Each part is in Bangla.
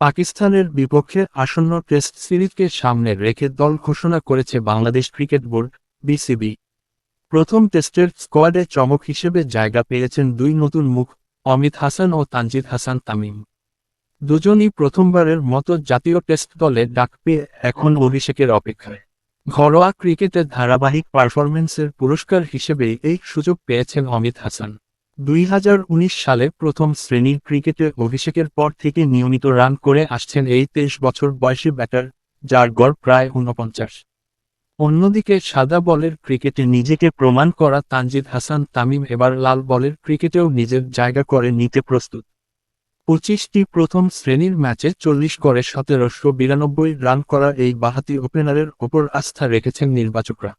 পাকিস্তানের বিপক্ষে আসন্ন টেস্ট সিরিজকে সামনে রেখে দল ঘোষণা করেছে বাংলাদেশ ক্রিকেট বোর্ড বিসিবি। প্রথম টেস্টের স্কোয়াডে চমক হিসেবে জায়গা পেয়েছেন দুই নতুন মুখ, অমিত হাসান ও তানজিদ হাসান তামিম। দুজনই প্রথমবারের মতো জাতীয় টেস্ট দলে ডাক পেয়ে এখন অভিষেকের অপেক্ষায়। ঘরোয়া ক্রিকেটে ধারাবাহিক পারফরম্যান্সের পুরস্কার হিসেবে এই সুযোগ পেয়েছেন অমিত হাসান। 2019 সালে প্রথম শ্রেণীর ক্রিকেটে অভিষেকের পর থেকে নিয়মিত রান করে আসছেন এই 23 বছর বয়সী ব্যাটার, যার গড় প্রায় 49। অন্যদিকে সাদা বলের ক্রিকেটে নিজেকে প্রমাণ করা তানজিদ হাসান তামিম এবার লাল বলের ক্রিকেটেও নিজের জায়গা করে নিতে প্রস্তুত। 25টি প্রথম শ্রেণীর ম্যাচে 40 করে 1792 রান করা এই বাঁহাতি ওপেনারের ওপর আস্থা রেখেছেন নির্বাচকরা।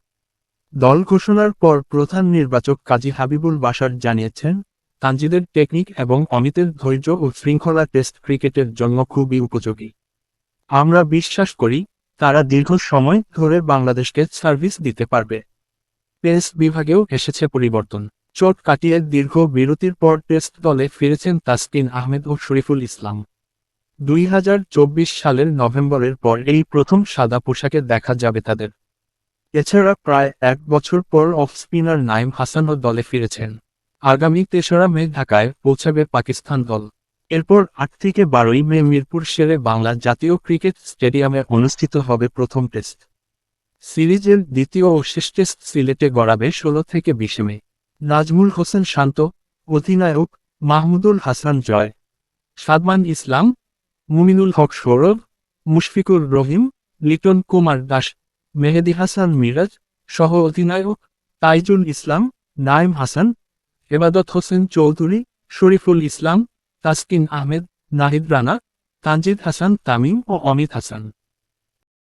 দল ঘোষণার পর প্রধান নির্বাচক কাজী হাবিবুল বাশার জানিয়েছেন, তানজিদের টেকনিক এবং অমিতের ধৈর্য ও শৃঙ্খলা টেস্ট ক্রিকেটের জন্য খুবই উপযোগী। আমরা বিশ্বাস করি, তারা দীর্ঘ সময় ধরে বাংলাদেশকে সার্ভিস দিতে পারবে। পেস বিভাগেও এসেছে পরিবর্তন। চোট কাটিয়ে দীর্ঘ বিরতির পর টেস্ট দলে ফিরেছেন তাসকিন আহমেদ ও শরীফুল ইসলাম। 2024 সালের নভেম্বরের পর এই প্রথম সাদা পোশাকে দেখা যাবে তাদের। এছাড়া প্রায় 1 বছর পর অফ স্পিনার নাইম হাসানও দলে ফিরেছেন। আগামী 3রা মে ঢাকায় পৌঁছাবে পাকিস্তান দল। এরপর 8 থেকে 12 মে মিরপুর শেরে বাংলা জাতীয় ক্রিকেট স্টেডিয়ামে অনুষ্ঠিত হবে প্রথম টেস্ট সিরিজের দ্বিতীয় ও শেষ টেস্ট সিলেটে গড়াবে 16 থেকে 20 মে। নাজমুল হোসেন শান্ত, অধিনায়ক; মাহমুদুল হাসান জয়, সাদমান ইসলাম, মুমিনুল হক সৌরভ, মুশফিকুর রহিম, লিটন কুমার দাস, মেহেদী হাসান মিরাজ সহ অধিনায়ক তাইজুল ইসলাম, নাইম হাসান, এবাদত হোসেন চৌধুরী, শরীফুল ইসলাম, তাসকিন আহমেদ, নাহিদ রানা, তানজিদ হাসান তামিম ও অমিত হাসান।